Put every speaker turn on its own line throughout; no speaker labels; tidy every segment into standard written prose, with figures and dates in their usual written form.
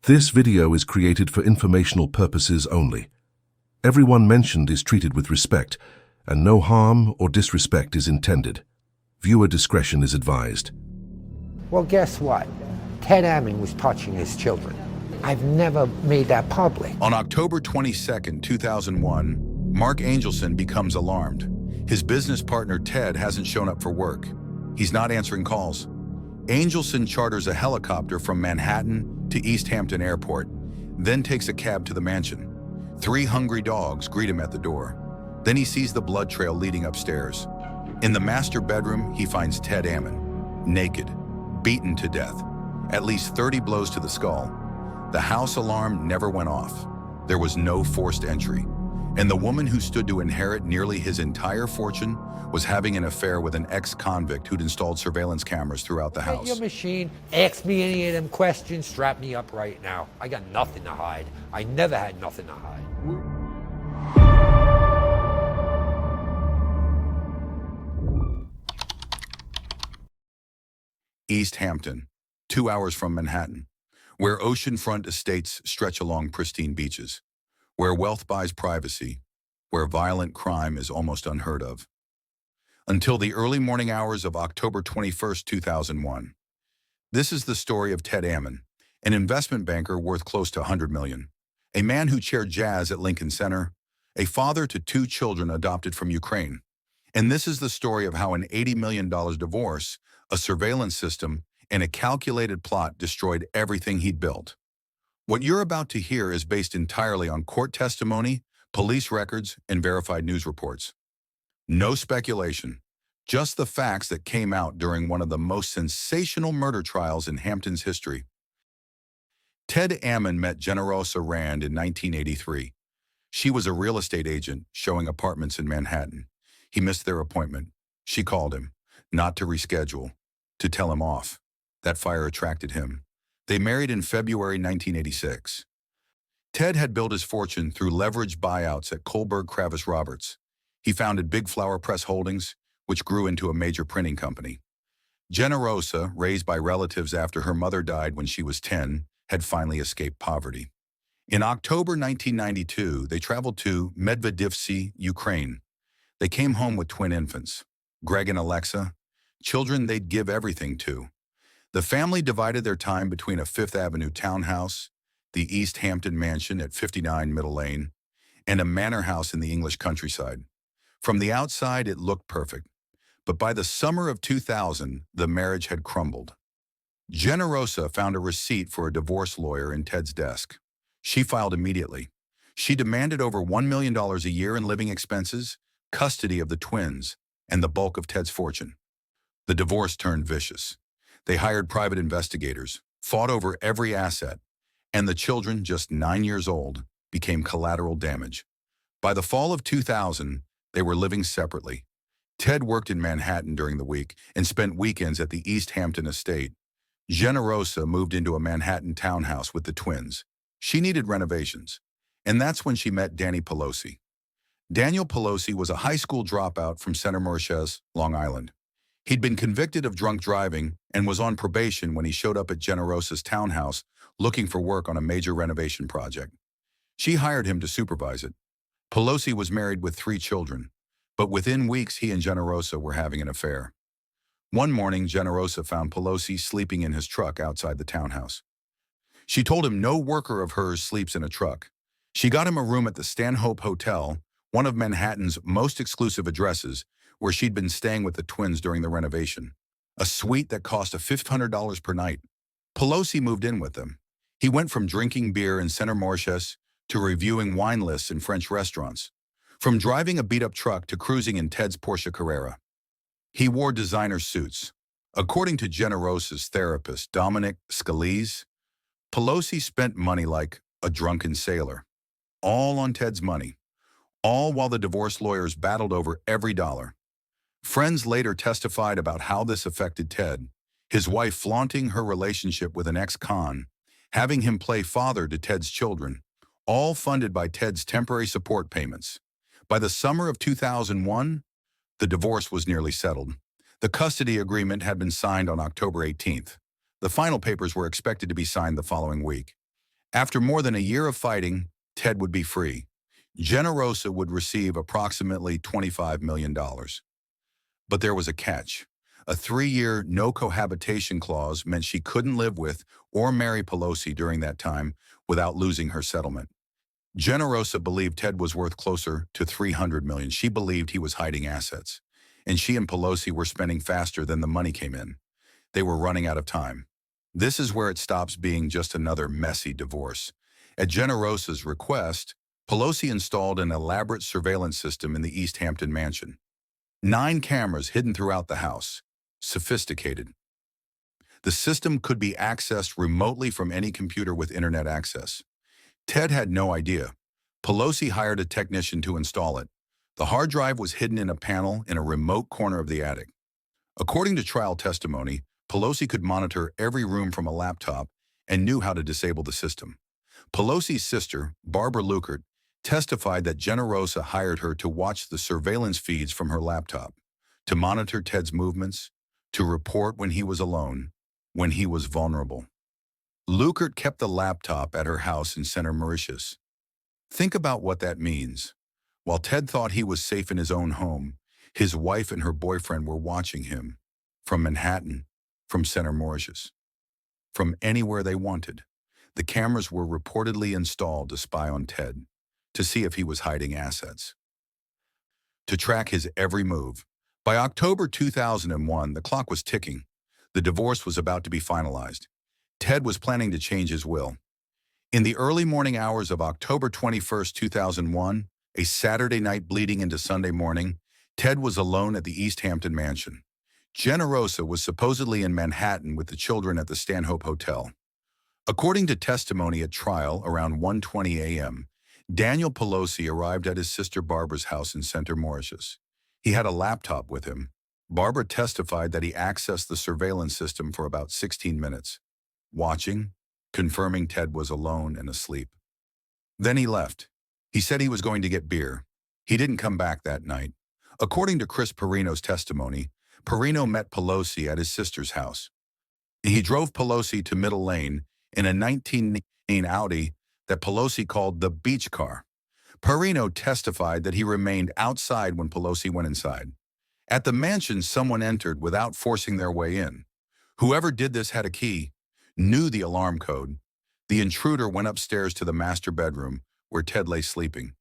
This video is created for informational purposes only. Everyone mentioned is treated with respect, and no harm or disrespect is intended. Viewer discretion is advised.
Well, guess what? Ted Ammon was touching his children. I've never made that public.
On October 22, 2001, Mark Angelson becomes alarmed. His business partner Ted hasn't shown up for work. He's not answering calls. Angelson charters a helicopter from Manhattan to East Hampton Airport, then takes a cab to the mansion. 3 hungry dogs greet him at the door. Then he sees the blood trail leading upstairs. In the master bedroom, he finds Ted Ammon, naked, beaten to death, at least 30 blows to the skull. The house alarm never went off. There was no forced entry. And the woman who stood to inherit nearly his entire fortune was having an affair with an ex-convict who'd installed surveillance cameras throughout the house.
Get your machine, ask me any of them questions, strap me up right now. I got nothing to hide. I never had nothing to hide.
East Hampton, 2 hours from Manhattan, where oceanfront estates stretch along pristine beaches, where wealth buys privacy, where violent crime is almost unheard of. Until the early morning hours of October 21, 2001. This is the story of Ted Ammon, an investment banker worth close to $100 million, a man who chaired jazz at Lincoln Center, a father to 2 children adopted from Ukraine. And this is the story of how an $80 million divorce, a surveillance system, and a calculated plot destroyed everything he'd built. What you're about to hear is based entirely on court testimony, police records, and verified news reports. No speculation, just the facts that came out during one of the most sensational murder trials in Hampton's history. Ted Ammon met Generosa Rand in 1983. She was a real estate agent showing apartments in Manhattan. He missed their appointment. She called him, not to reschedule, to tell him off. That fire attracted him. They married in February 1986. Ted had built his fortune through leveraged buyouts at Kohlberg Kravis Roberts. He founded Big Flower Press Holdings, which grew into a major printing company. Generosa, raised by relatives after her mother died when she was 10, had finally escaped poverty. In October 1992, they traveled to Medvedivsky, Ukraine. They came home with twin infants, Greg and Alexa, children they'd give everything to. The family divided their time between a Fifth Avenue townhouse, the East Hampton mansion at 59 Middle Lane, and a manor house in the English countryside. From the outside, it looked perfect. But by the summer of 2000, the marriage had crumbled. Generosa found a receipt for a divorce lawyer in Ted's desk. She filed immediately. She demanded over $1 million a year in living expenses, custody of the twins, and the bulk of Ted's fortune. The divorce turned vicious. They hired private investigators, fought over every asset, and the children, just 9 years old, became collateral damage. By the fall of 2000, they were living separately. Ted worked in Manhattan during the week and spent weekends at the East Hampton estate. Generosa moved into a Manhattan townhouse with the twins. She needed renovations, and that's when she met Daniel Pelosi. Daniel Pelosi was a high school dropout from Center Moriches, Long Island. He'd been convicted of drunk driving and was on probation when he showed up at Generosa's townhouse looking for work on a major renovation project. She hired him to supervise it. Pelosi was married with 3 children, but within weeks he and Generosa were having an affair. One morning, Generosa found Pelosi sleeping in his truck outside the townhouse. She told him no worker of hers sleeps in a truck. She got him a room at the Stanhope Hotel, one of Manhattan's most exclusive addresses, where she'd been staying with the twins during the renovation. A suite that cost $500 per night. Pelosi moved in with them. He went from drinking beer in Center Moriches to reviewing wine lists in French restaurants, from driving a beat-up truck to cruising in Ted's Porsche Carrera. He wore designer suits. According to Generosa's therapist, Dominic Scalise, Pelosi spent money like a drunken sailor, all on Ted's money, all while the divorce lawyers battled over every dollar. Friends later testified about how this affected Ted, his wife flaunting her relationship with an ex-con, having him play father to Ted's children, all funded by Ted's temporary support payments. By the summer of 2001, the divorce was nearly settled. The custody agreement had been signed on October 18th. The final papers were expected to be signed the following week. After more than a year of fighting, Ted would be free. Generosa would receive approximately $25 million. But there was a catch. A 3-year no cohabitation clause meant she couldn't live with or marry Pelosi during that time without losing her settlement. Generosa believed Ted was worth closer to $300 million. She believed he was hiding assets. And she and Pelosi were spending faster than the money came in. They were running out of time. This is where it stops being just another messy divorce. At Generosa's request, Pelosi installed an elaborate surveillance system in the East Hampton mansion. 9 cameras hidden throughout the house. Sophisticated. The system could be accessed remotely from any computer with internet access. Ted had no idea. Pelosi hired a technician to install it. The hard drive was hidden in a panel in a remote corner of the attic. According to trial testimony, Pelosi could monitor every room from a laptop and knew how to disable the system. Pelosi's sister, Barbara Luckert, testified that Generosa hired her to watch the surveillance feeds from her laptop, to monitor Ted's movements, to report when he was alone, when he was vulnerable. Luckert kept the laptop at her house in Center Mauritius. Think about what that means. While Ted thought he was safe in his own home, his wife and her boyfriend were watching him from Manhattan, from Center Mauritius, from anywhere they wanted. The cameras were reportedly installed to spy on Ted, to see if he was hiding assets, to track his every move. By October 2001, the clock was ticking. The divorce was about to be finalized. Ted was planning to change his will. In the early morning hours of October 21, 2001, a Saturday night bleeding into Sunday morning, Ted was alone at the East Hampton mansion. Generosa was supposedly in Manhattan with the children at the Stanhope Hotel. According to testimony at trial around 1:20 a.m., Daniel Pelosi arrived at his sister Barbara's house in Center Mauritius. He had a laptop with him. Barbara testified that he accessed the surveillance system for about 16 minutes, watching, confirming Ted was alone and asleep. Then he left. He said he was going to get beer. He didn't come back that night. According to Chris Perino's testimony, Perino met Pelosi at his sister's house. He drove Pelosi to Middle Lane in a 1919 Audi that Pelosi called the beach car. Perino testified that he remained outside when Pelosi went inside. At the mansion, someone entered without forcing their way in. Whoever did this had a key, knew the alarm code. The intruder went upstairs to the master bedroom, where Ted lay sleeping.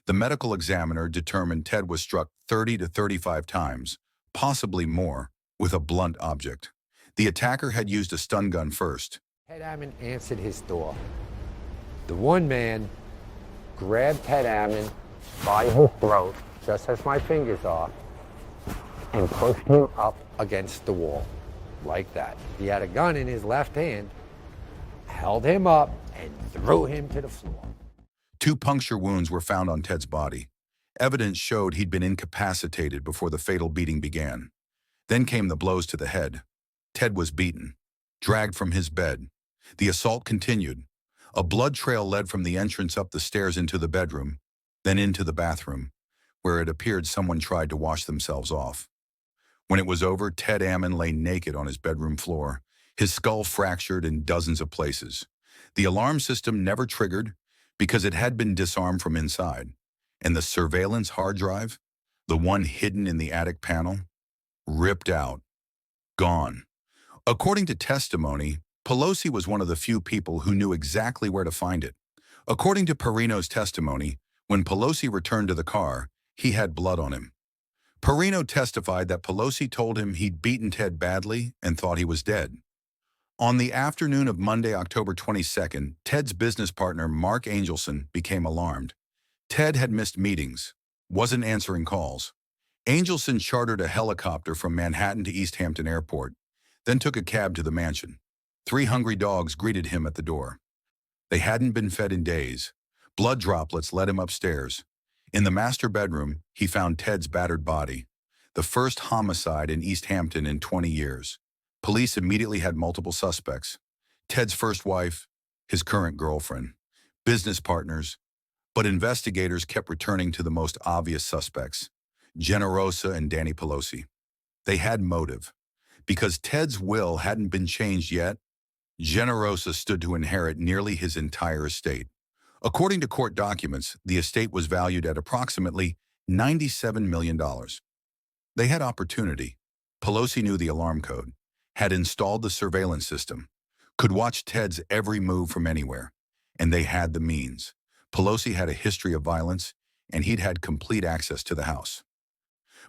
The medical examiner determined Ted was struck 30 to 35 times, possibly more, with a blunt object. The attacker had used a stun gun first.
Ted Ammon answered his door. The one man grabbed Ted Ammon by his throat, just as my fingers are, and pushed him up against the wall, like that. He had a gun in his left hand, held him up, and threw him to the floor.
2 puncture wounds were found on Ted's body. Evidence showed he'd been incapacitated before the fatal beating began. Then came the blows to the head. Ted was beaten, dragged from his bed. The assault continued. A blood trail led from the entrance up the stairs into the bedroom, then into the bathroom, where it appeared someone tried to wash themselves off. When it was over, Ted Ammon lay naked on his bedroom floor, his skull fractured in dozens of places. The alarm system never triggered because it had been disarmed from inside, and the surveillance hard drive, the one hidden in the attic panel, ripped out, gone. According to testimony, Pelosi was one of the few people who knew exactly where to find it. According to Perino's testimony, when Pelosi returned to the car, he had blood on him. Perino testified that Pelosi told him he'd beaten Ted badly and thought he was dead. On the afternoon of Monday, October 22nd, Ted's business partner, Mark Angelson, became alarmed. Ted had missed meetings, wasn't answering calls. Angelson chartered a helicopter from Manhattan to East Hampton Airport, then took a cab to the mansion. 3 hungry dogs greeted him at the door. They hadn't been fed in days. Blood droplets led him upstairs. In the master bedroom, he found Ted's battered body, the first homicide in East Hampton in 20 years. Police immediately had multiple suspects: Ted's first wife, his current girlfriend, business partners, but investigators kept returning to the most obvious suspects: Generosa and Danny Pelosi. They had motive. Because Ted's will hadn't been changed yet, Generosa stood to inherit nearly his entire estate. According to court documents, the estate was valued at approximately $97 million. They had opportunity. Pelosi knew the alarm code, had installed the surveillance system, could watch Ted's every move from anywhere, and they had the means. Pelosi had a history of violence, and he'd had complete access to the house.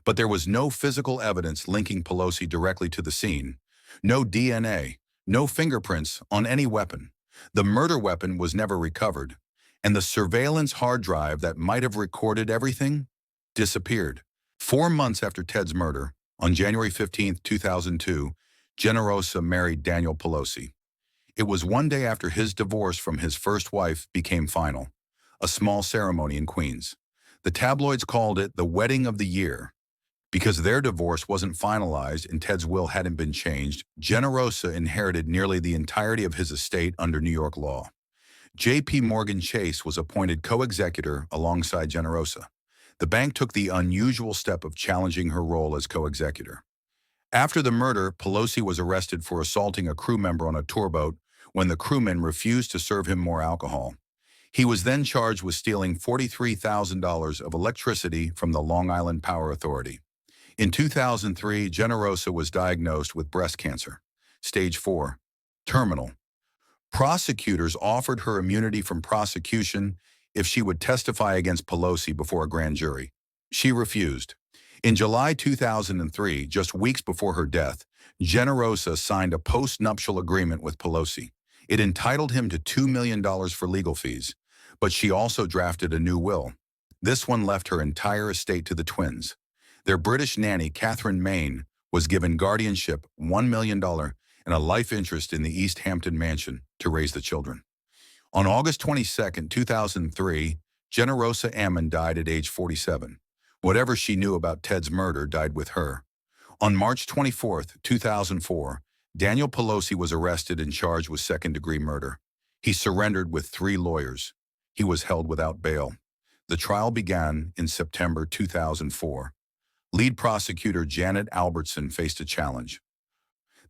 But there was no physical evidence linking Pelosi directly to the scene. No DNA, no fingerprints on any weapon. The murder weapon was never recovered, and the surveillance hard drive that might have recorded everything disappeared. 4 months after Ted's murder, on January 15, 2002, Generosa married Daniel Pelosi. It was one day after his divorce from his first wife became final, a small ceremony in Queens. The tabloids called it the wedding of the year. Because their divorce wasn't finalized and Ted's will hadn't been changed, Generosa inherited nearly the entirety of his estate under New York law. J.P. Morgan Chase was appointed co-executor alongside Generosa. The bank took the unusual step of challenging her role as co-executor. After the murder, Pelosi was arrested for assaulting a crew member on a tour boat when the crewmen refused to serve him more alcohol. He was then charged with stealing $43,000 of electricity from the Long Island Power Authority. In 2003, Generosa was diagnosed with breast cancer, stage 4, terminal. Prosecutors offered her immunity from prosecution if she would testify against Pelosi before a grand jury. She refused. In July 2003, just weeks before her death, Generosa signed a post-nuptial agreement with Pelosi. It entitled him to $2 million for legal fees, but she also drafted a new will. This one left her entire estate to the twins. Their British nanny, Catherine Main, was given guardianship, $1 million, and a life interest in the East Hampton mansion to raise the children. On August 22, 2003, Generosa Ammon died at age 47. Whatever she knew about Ted's murder died with her. On March 24, 2004, Daniel Pelosi was arrested and charged with second-degree murder. He surrendered with 3 lawyers. He was held without bail. The trial began in September 2004. Lead prosecutor Janet Albertson faced a challenge.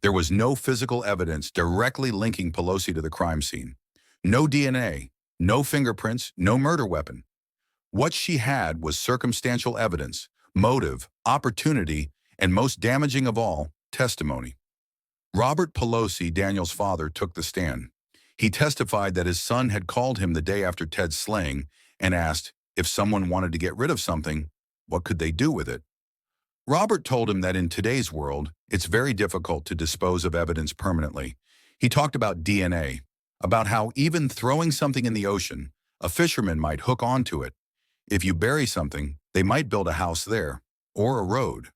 There was no physical evidence directly linking Pelosi to the crime scene. No DNA, no fingerprints, no murder weapon. What she had was circumstantial evidence, motive, opportunity, and most damaging of all, testimony. Robert Pelosi, Daniel's father, took the stand. He testified that his son had called him the day after Ted's slaying and asked if someone wanted to get rid of something, what could they do with it? Robert told him that in today's world, it's very difficult to dispose of evidence permanently. He talked about DNA, about how even throwing something in the ocean, a fisherman might hook onto it. If you bury something, they might build a house there, or a road.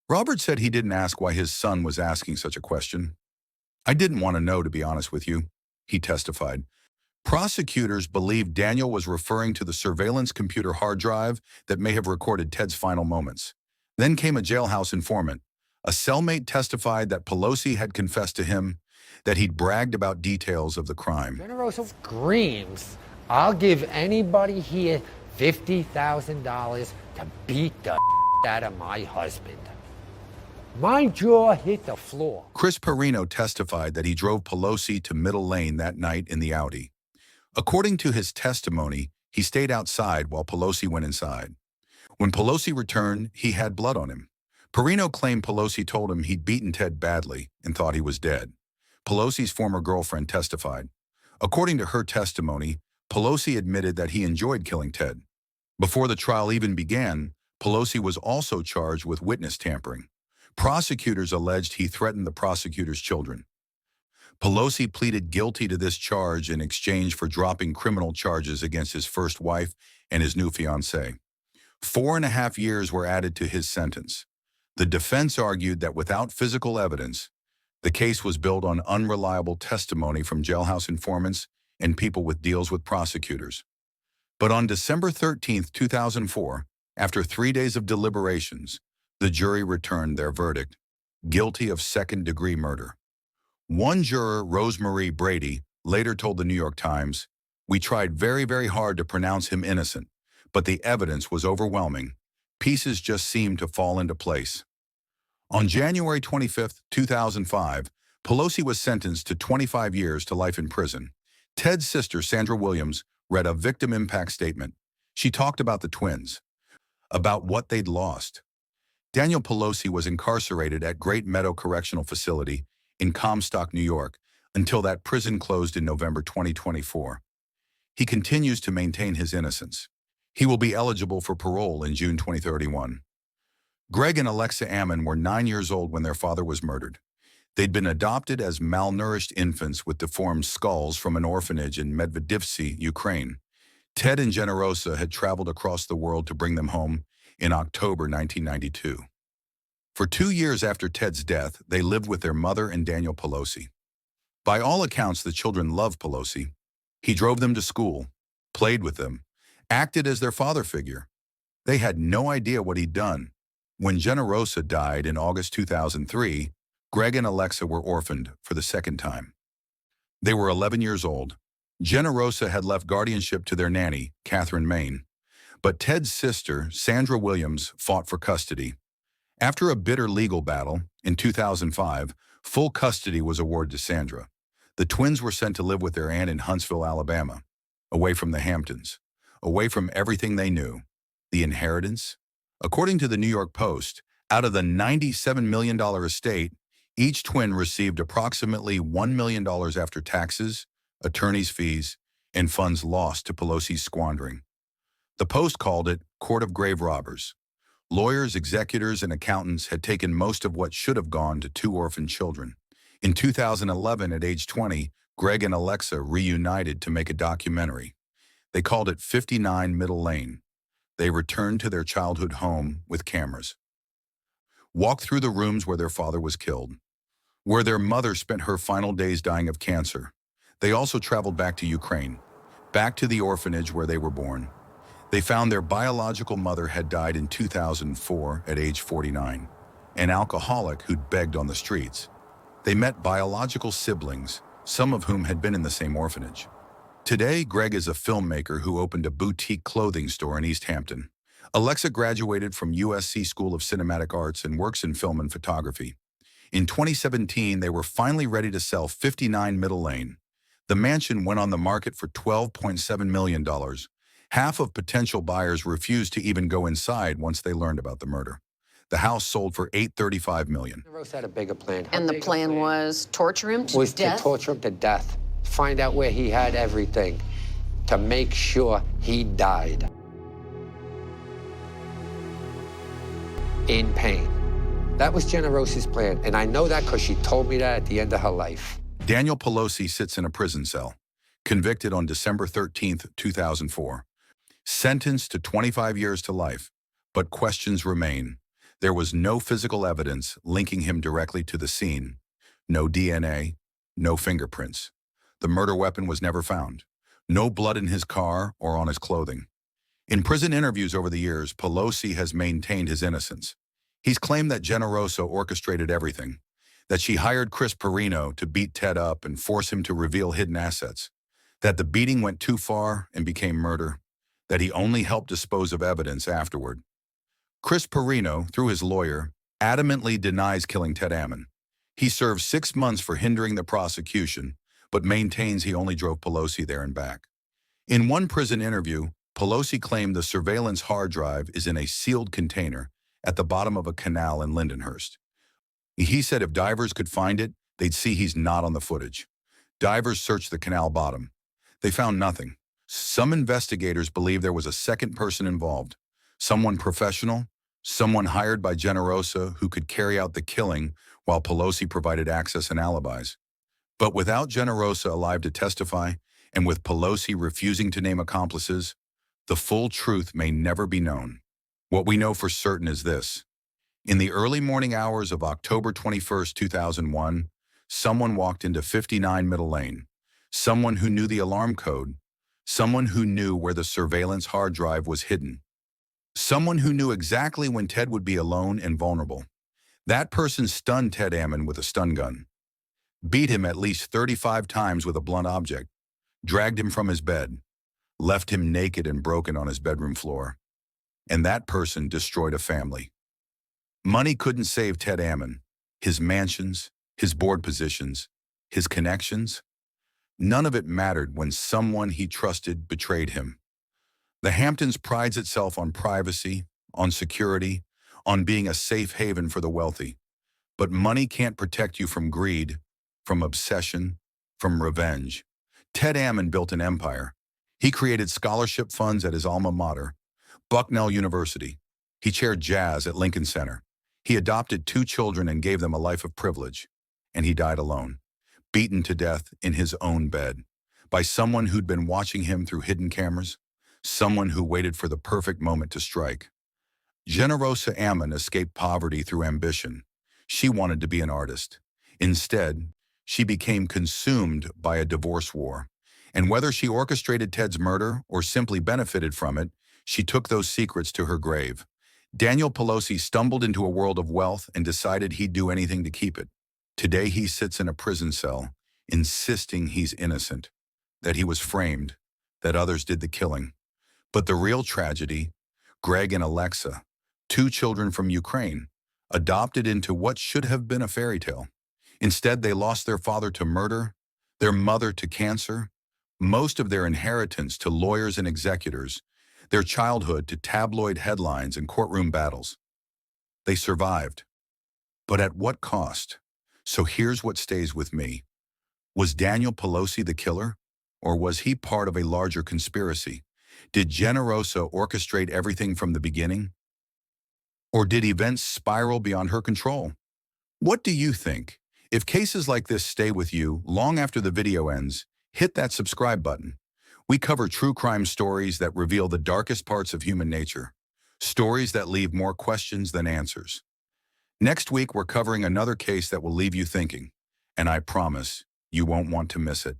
Robert said he didn't ask why his son was asking such a question. I didn't want to know, to be honest with you, he testified. Prosecutors believed Daniel was referring to the surveillance computer hard drive that may have recorded Ted's final moments. Then came a jailhouse informant. A cellmate testified that Pelosi had confessed to him that he'd bragged about details of the crime.
Generosa screams, I'll give anybody here $50,000 to beat the out of my husband. My jaw hit the floor.
Chris Perino testified that he drove Pelosi to Middle Lane that night in the Audi. According to his testimony, he stayed outside while Pelosi went inside. When Pelosi returned, he had blood on him. Perino claimed Pelosi told him he'd beaten Ted badly and thought he was dead. Pelosi's former girlfriend testified. According to her testimony, Pelosi admitted that he enjoyed killing Ted. Before the trial even began, Pelosi was also charged with witness tampering. Prosecutors alleged he threatened the prosecutor's children. Pelosi pleaded guilty to this charge in exchange for dropping criminal charges against his first wife and his new fiancée. 4.5 years were added to his sentence. The defense argued that without physical evidence, the case was built on unreliable testimony from jailhouse informants and people with deals with prosecutors. But on December 13, 2004, after 3 days of deliberations, the jury returned their verdict, guilty of second-degree murder. One juror, Rosemarie Brady, later told the New York Times, "We tried very, very hard to pronounce him innocent, but the evidence was overwhelming. Pieces just seemed to fall into place." On January 25, 2005, Pelosi was sentenced to 25 years to life in prison. Ted's sister, Sandra Williams, read a victim impact statement. She talked about the twins, about what they'd lost. Daniel Pelosi was incarcerated at Great Meadow Correctional Facility in Comstock, New York, until that prison closed in November 2024. He continues to maintain his innocence. He will be eligible for parole in June 2031. Greg and Alexa Ammon were 9 years old when their father was murdered. They'd been adopted as malnourished infants with deformed skulls from an orphanage in Medvedivsky, Ukraine. Ted and Generosa had traveled across the world to bring them home in October 1992. For 2 years after Ted's death, they lived with their mother and Daniel Pelosi. By all accounts, the children loved Pelosi. He drove them to school, played with them, acted as their father figure. They had no idea what he'd done. When Generosa died in August 2003, Greg and Alexa were orphaned for the second time. They were 11 years old. Generosa had left guardianship to their nanny, Catherine Main. But Ted's sister, Sandra Williams, fought for custody. After a bitter legal battle, in 2005, full custody was awarded to Sandra. The twins were sent to live with their aunt in Huntsville, Alabama, away from the Hamptons, away from everything they knew, the inheritance. According to the New York Post, out of the $97 million estate, each twin received approximately $1 million after taxes, attorney's fees, and funds lost to Pelosi's squandering. The Post called it Court of Grave Robbers. Lawyers, executors, and accountants had taken most of what should have gone to 2 orphaned children. In 2011, at age 20, Greg and Alexa reunited to make a documentary. They called it 59 Middle Lane. They returned to their childhood home with cameras. Walked through the rooms where their father was killed, where their mother spent her final days dying of cancer. They also traveled back to Ukraine, back to the orphanage where they were born. They found their biological mother had died in 2004 at age 49, an alcoholic who'd begged on the streets. They met biological siblings, some of whom had been in the same orphanage. Today, Greg is a filmmaker who opened a boutique clothing store in East Hampton. Alexa graduated from USC School of Cinematic Arts and works in film and photography. In 2017, they were finally ready to sell 59 Middle Lane. The mansion went on the market for $12.7 million. Half of potential buyers refused to even go inside once they learned about the murder. The house sold for $835 million.
Rose had a bigger plan.
And the plan was torture him to
Was
death?
to torture him to death, find out where he had everything, to make sure he died in pain. That was Generosa's plan, and I know that because she told me that at the end of her life.
Daniel Pelosi sits in a prison cell, convicted on December 13, 2004. Sentenced to 25 years to life, but questions remain. There was no physical evidence linking him directly to the scene. No DNA, no fingerprints. The murder weapon was never found. No blood in his car or on his clothing. In prison interviews over the years, Pelosi has maintained his innocence. He's claimed that Generosa orchestrated everything, that she hired Chris Perino to beat Ted up and force him to reveal hidden assets, that the beating went too far and became murder, that he only helped dispose of evidence afterward. Chris Perino, through his lawyer, adamantly denies killing Ted Ammon. He served 6 months for hindering the prosecution, but maintains he only drove Pelosi there and back. In one prison interview, Pelosi claimed the surveillance hard drive is in a sealed container at the bottom of a canal in Lindenhurst. He said if divers could find it, they'd see he's not on the footage. Divers searched the canal bottom. They found nothing. Some investigators believe there was a second person involved, someone professional, someone hired by Generosa who could carry out the killing while Pelosi provided access and alibis. But without Generosa alive to testify, and with Pelosi refusing to name accomplices, the full truth may never be known. What we know for certain is this. In the early morning hours of October 21, 2001, someone walked into 59 Middle Lane. Someone who knew the alarm code. Someone who knew where the surveillance hard drive was hidden. Someone who knew exactly when Ted would be alone and vulnerable. That person stunned Ted Ammon with a stun gun, beat him at least 35 times with a blunt object, dragged him from his bed, left him naked and broken on his bedroom floor. And that person destroyed a family. Money couldn't save Ted Ammon, his mansions, his board positions, his connections. None of it mattered when someone he trusted betrayed him. The Hamptons prides itself on privacy, on security, on being a safe haven for the wealthy. But money can't protect you from greed, from obsession, from revenge. Ted Ammon built an empire. He created scholarship funds at his alma mater, Bucknell University. He chaired jazz at Lincoln Center. He adopted 2 children and gave them a life of privilege. And he died alone, beaten to death in his own bed, by someone who'd been watching him through hidden cameras, someone who waited for the perfect moment to strike. Generosa Ammon escaped poverty through ambition. She wanted to be an artist. Instead, she became consumed by a divorce war. And whether she orchestrated Ted's murder or simply benefited from it, she took those secrets to her grave. Daniel Pelosi stumbled into a world of wealth and decided he'd do anything to keep it. Today he sits in a prison cell, insisting he's innocent, that he was framed, that others did the killing. But the real tragedy, Greg and Alexa, 2 children from Ukraine, adopted into what should have been a fairy tale. Instead, they lost their father to murder, their mother to cancer, most of their inheritance to lawyers and executors, their childhood to tabloid headlines and courtroom battles. They survived, but at what cost? So here's what stays with me. Was Daniel Pelosi the killer, or was he part of a larger conspiracy? Did Generosa orchestrate everything from the beginning? Or did events spiral beyond her control? What do you think? If cases like this stay with you long after the video ends, hit that subscribe button. We cover true crime stories that reveal the darkest parts of human nature, stories that leave more questions than answers. Next week, we're covering another case that will leave you thinking, and I promise you won't want to miss it.